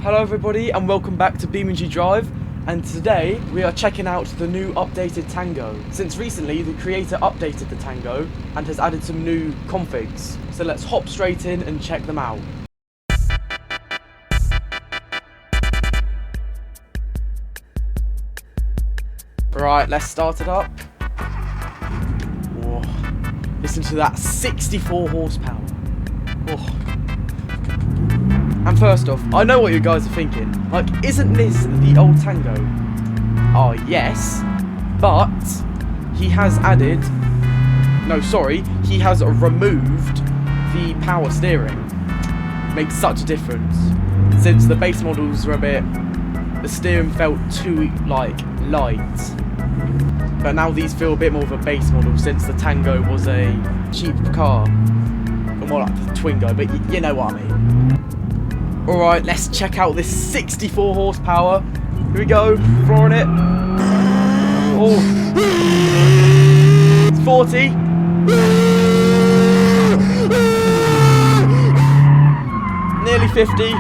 Hello everybody and welcome back to BeamNG Drive, and today we are checking out the new updated Tango. Since recently the creator updated the Tango and has added some new configs, so let's hop straight in and check them out. Right, let's start it up. Whoa. Listen to that 64 horsepower. Whoa. And first off, I know what you guys are thinking. Like, isn't this the old Tango? Oh, yes. But he has added... No, sorry. He has removed the power steering. Makes such a difference. Since the base models were a bit... The steering felt too, like, light. But now these feel a bit more of a base model since the Tango was a cheap car. Or more like the Twingo, but you know what I mean. Alright, let's check out this 64 horsepower. Here we go, flooring it. Oh. It's 40. Nearly 50.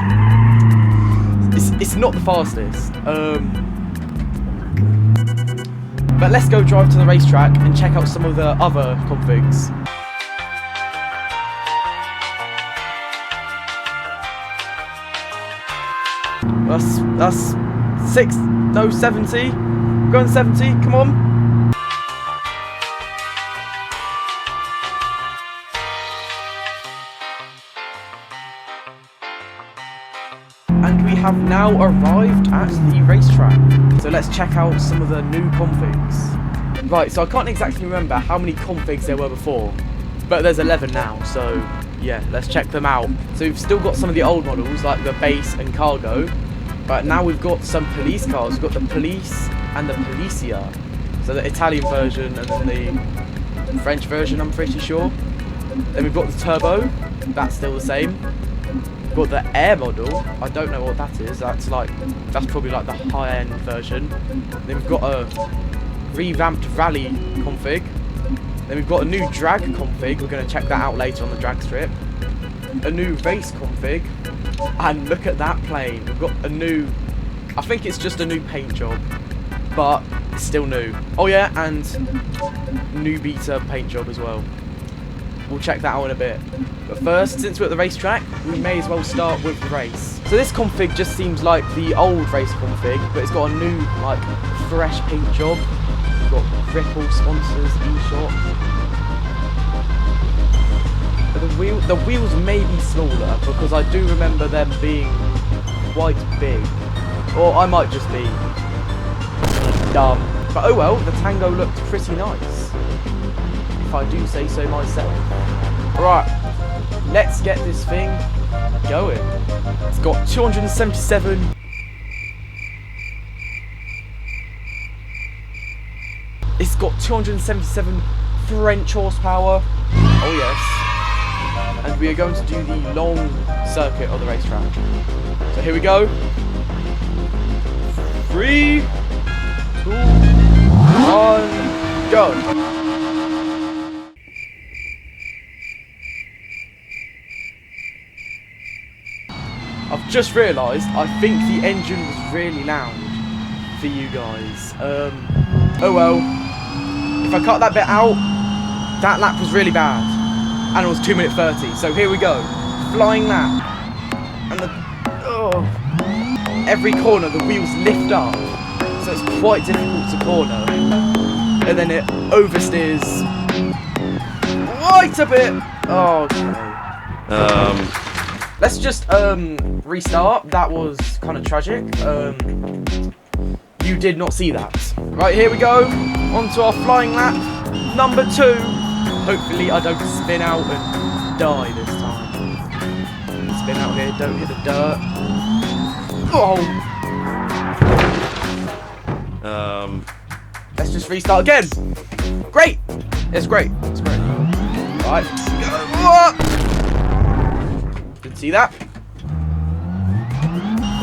It's not the fastest. But let's go drive to the racetrack and check out some of the other configs. That's 70. Going 70, come on. And we have now arrived at the racetrack. So let's check out some of the new configs. Right, so I can't exactly remember how many configs there were before, but there's 11 now, so yeah, let's check them out. So we've still got some of the old models, like the base and cargo, but now we've got some police cars. We've got the police and the Polizia. So the Italian version and then the French version, I'm pretty sure. Then we've got the turbo, that's still the same. We've got the air model, I don't know what that is, that's probably like the high-end version. Then we've got a revamped rally config. Then we've got a new drag config, we're going to check that out later on the drag strip. A new race config, and look at that plane. We've got a new, I think it's just a new paint job, but it's still new. Oh yeah, and new beta paint job as well. We'll check that out in a bit. But first, since we're at the racetrack, we may as well start with the race. So this config just seems like the old race config, but it's got a new, like, fresh paint job. We've got Ripple sponsors, eShop. The wheels may be smaller because I do remember them being quite big. Or I might just be dumb. But oh well, the Tango looked pretty nice, if I do say so myself. Right, let's get this thing going. It's got 277. It's got 277 French horsepower. Oh yes. And we are going to do the long circuit of the racetrack. So here we go. 3, 2, 1, go. I've just realised I think the engine was really loud for you guys. Oh well. If I cut that bit out, that lap was really bad. And it was 2 minute 30. So here we go. Flying lap. And every corner the wheels lift up. So it's quite difficult to corner. And then it oversteers quite a bit. Oh, okay. Let's just restart. That was kind of tragic. You did not see that. Right, here we go. On to our flying lap. Number 2. Hopefully I don't spin out and die this time. Spin out here, don't hit the dirt. Oh! Let's just restart again. Great! It's great. It's great. Right, go. Didn't see that.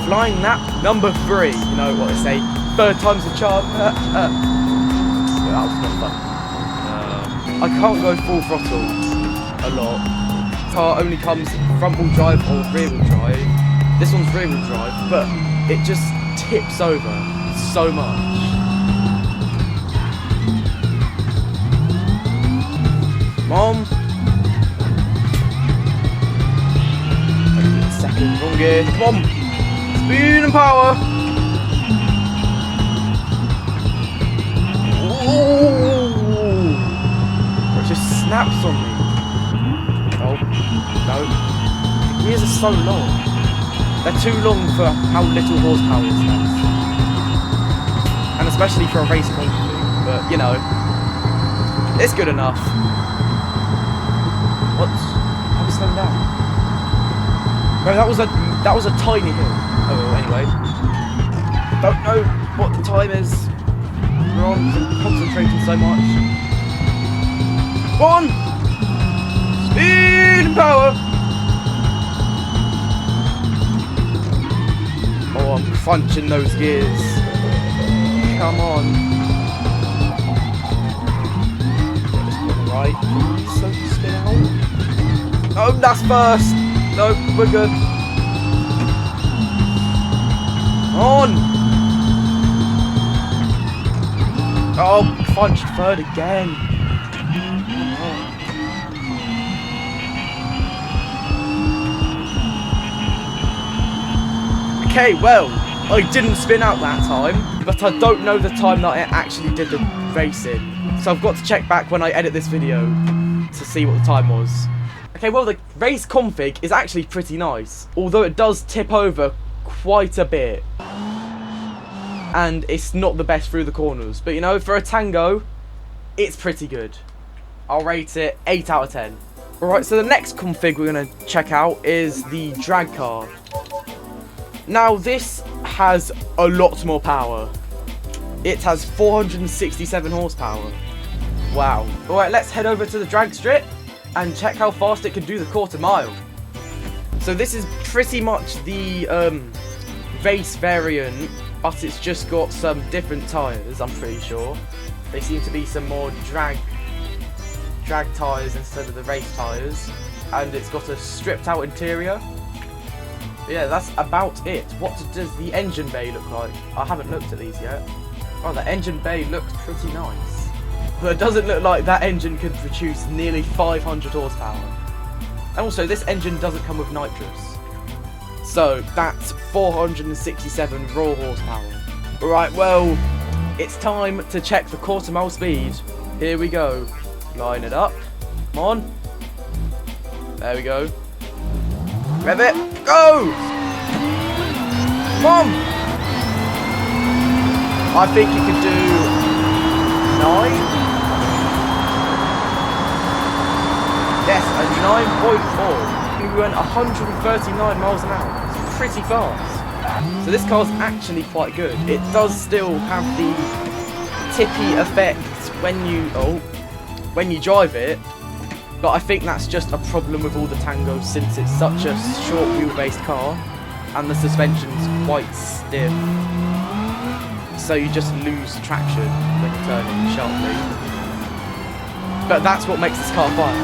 Flying lap number 3. You know what they say, third time's the charm. That was not fun. I can't go full throttle a lot. Car only comes front wheel drive or rear wheel drive. This one's rear-wheel drive, but it just tips over so much. Come on. Second, wrong gear. Come on. Speed and power. Ooh. It just snaps on me. Oh, no. The gears are so long. They're too long for how little horsepower it has. And especially for a race config. But, you know, it's good enough. What? How we slowing down? No, that was a tiny hill. Oh, well, anyway. Don't know what the time is. We're on concentrating so much. Come on! Speed and power! Oh, I'm crunching those gears. Come on. Right, so spin out. Oh, that's first. No, we're good. On. Oh, crunched third again. Okay, well, I didn't spin out that time, but I don't know the time that I actually did the racing. So I've got to check back when I edit this video to see what the time was. Okay, well, the race config is actually pretty nice, although it does tip over quite a bit. And it's not the best through the corners, but you know, for a Tango, it's pretty good. I'll rate it 8 out of 10. Alright, so the next config we're going to check out is the drag car. Now, this has a lot more power. It has 467 horsepower. Wow. Alright, let's head over to the drag strip and check how fast it can do the quarter mile. So this is pretty much the race variant, but it's just got some different tyres, I'm pretty sure. They seem to be some more drag tyres instead of the race tyres. And it's got a stripped out interior. Yeah, that's about it. What does the engine bay look like? I haven't looked at these yet. Oh, the engine bay looks pretty nice. But it doesn't look like that engine could produce nearly 500 horsepower. And also, this engine doesn't come with nitrous. So, that's 467 raw horsepower. Right, well, it's time to check the quarter mile speed. Here we go. Line it up. Come on. There we go. Rev it. Go! Come on! I think you could do 9. Yes, a 9.4. We went 139 miles an hour. It's pretty fast. So this car's actually quite good. It does still have the tippy effect when you drive it. But I think that's just a problem with all the Tangos since it's such a short wheelbase car and the suspension's quite stiff. So you just lose traction when you're turning sharply. But that's what makes this car fun.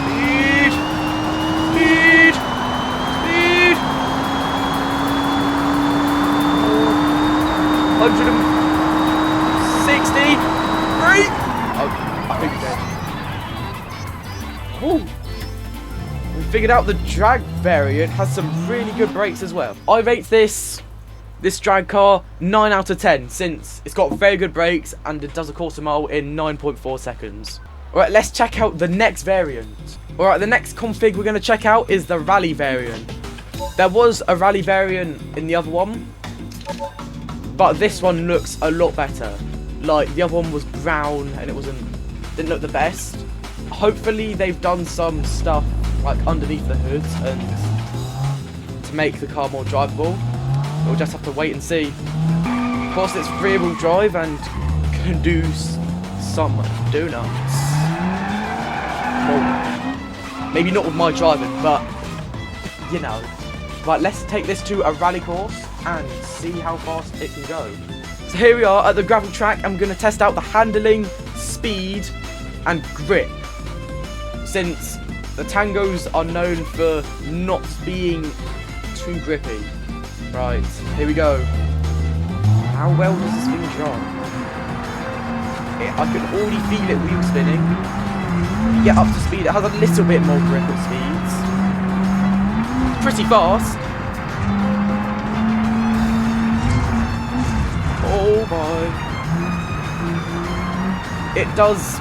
Speed! Speed! Speed! 163! Oh, I think we're dead. Ooh. We figured out the drag variant has some really good brakes as well. I rate this drag car 9 out of 10 since it's got very good brakes and it does a quarter mile in 9.4 seconds. Alright, let's check out the next variant. Alright, the next config we're going to check out is the rally variant. There was a rally variant in the other one, but this one looks a lot better. Like, the other one was brown and didn't look the best. Hopefully they've done some stuff like underneath the hood and to make the car more drivable. We'll just have to wait and see. Of course, it's rear-wheel drive and can do some donuts. Well, maybe not with my driving, but you know. Right, let's take this to a rally course and see how fast it can go. So here we are at the gravel track. I'm going to test out the handling, speed and grip, since the Tangos are known for not being too grippy. Right, here we go. How well does this thing drive? I can already feel it wheel spinning. You get up to speed, it has a little bit more grip at speeds. Pretty fast. Oh my. It does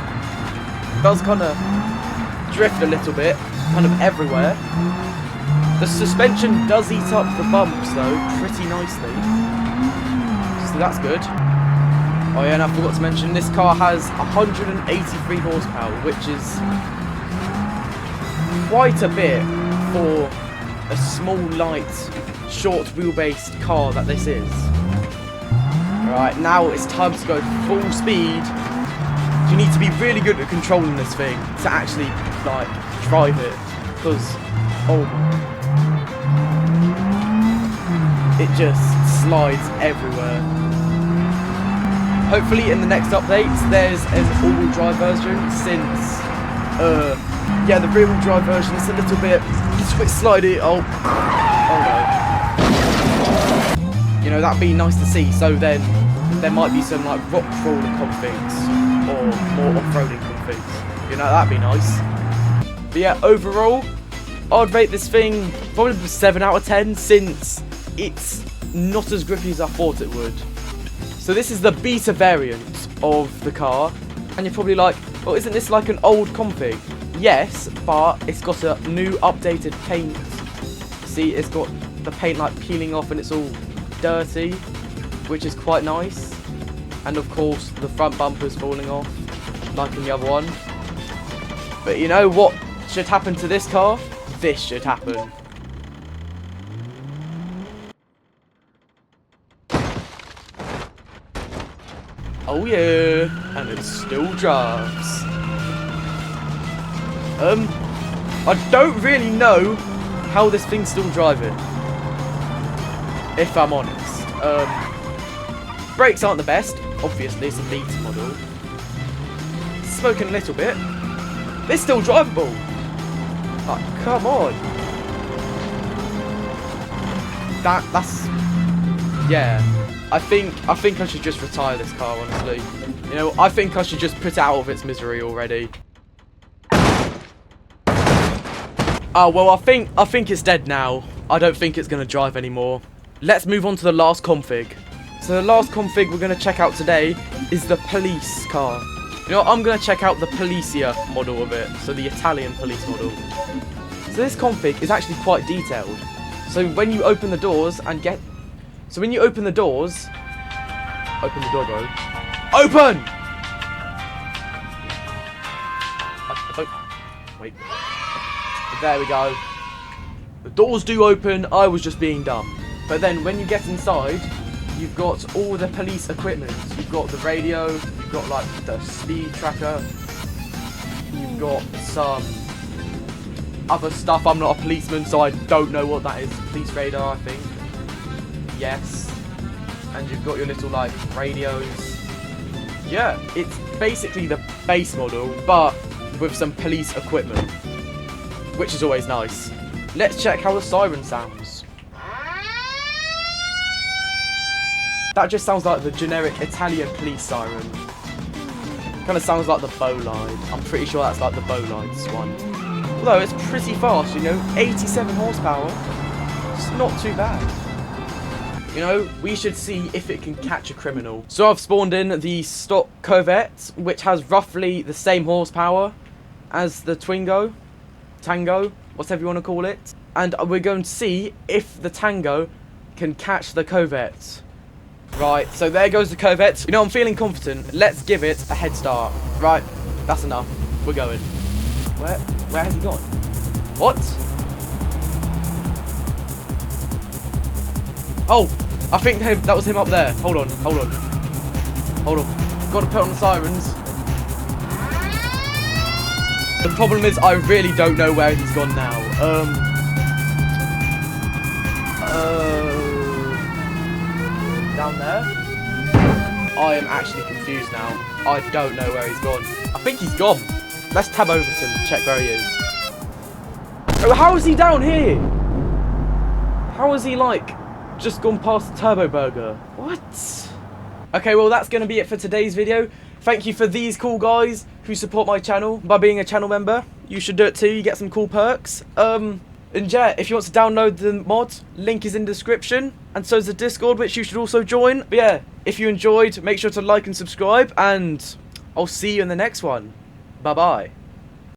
kind of drift a little bit, kind of everywhere. The suspension does eat up the bumps though, pretty nicely. So that's good. Oh yeah, and I forgot to mention, this car has 183 horsepower, which is quite a bit for a small, light, short wheelbase car that this is. Right, now it's time to go full speed. You need to be really good at controlling this thing to actually, like, drive it. Because, oh my. It just slides everywhere. Hopefully in the next update there's an all-wheel drive version, since yeah, the rear-wheel drive version is a little bit slidey. Oh no. You know, that'd be nice to see. So then there might be some like rock crawling configs or more off-roading configs. You know, that'd be nice. But yeah, overall I'd rate this thing probably 7 out of 10, since it's not as grippy as I thought it would. So this is the beta variant of the car, and you're probably like, well, isn't this like an old config? Yes, but it's got a new updated paint. See, it's got the paint like peeling off and it's all dirty, which is quite nice. And of course, the front bumper's falling off, like in the other one. But you know what should happen to this car? This should happen. Oh yeah, and it still drives. I don't really know how this thing's still driving, if I'm honest. Brakes aren't the best, obviously it's a beta model. Smoking a little bit. It's still drivable. Oh, come on. That's yeah. I think I should just retire this car, honestly. You know, I think I should just put it out of its misery already. Oh well, I think it's dead now. I don't think it's gonna drive anymore. Let's move on to the last config. So the last config we're gonna check out today is the police car. You know what, I'm gonna check out the Policia model of it, so the Italian police model. So this config is actually quite detailed. So when you open the doors and get... So when you open the doors... Open the door, bro. Open! Wait. There we go. The doors do open, I was just being dumb. But then when you get inside, you've got all the police equipment. You've got the radio, you've got like the speed tracker, you've got some other stuff. I'm not a policeman, so I don't know what that is. Police radar, I think. Yes. And you've got your little like radios. Yeah, it's basically the base model, but with some police equipment, which is always nice. Let's check how the siren sounds. That just sounds like the generic Italian police siren. Kind of sounds like the Bolide. I'm pretty sure that's like the Bolide's one. Although it's pretty fast, you know, 87 horsepower. It's not too bad. You know, we should see if it can catch a criminal. So I've spawned in the stock Corvette, which has roughly the same horsepower as the Tango, whatever you want to call it. And we're going to see if the Tango can catch the Corvette. Right, so there goes the Corvette. You know, I'm feeling confident. Let's give it a head start. Right, that's enough. We're going. Where has he gone? What? Oh, I think that was him up there. Hold on. Got to put on the sirens. The problem is I really don't know where he's gone now. Down there? I am actually confused now. I don't know where he's gone. I think he's gone. Let's tab over to him and check where he is. So how is he down here? How is he, like, just gone past the Turbo Burger? What? Okay, well, that's going to be it for today's video. Thank you for these cool guys who support my channel by being a channel member. You should do it too. You get some cool perks. And yeah, if you want to download the mod, link is in the description. And so is the Discord, which you should also join. But yeah, if you enjoyed, make sure to like and subscribe. And I'll see you in the next one. Bye-bye.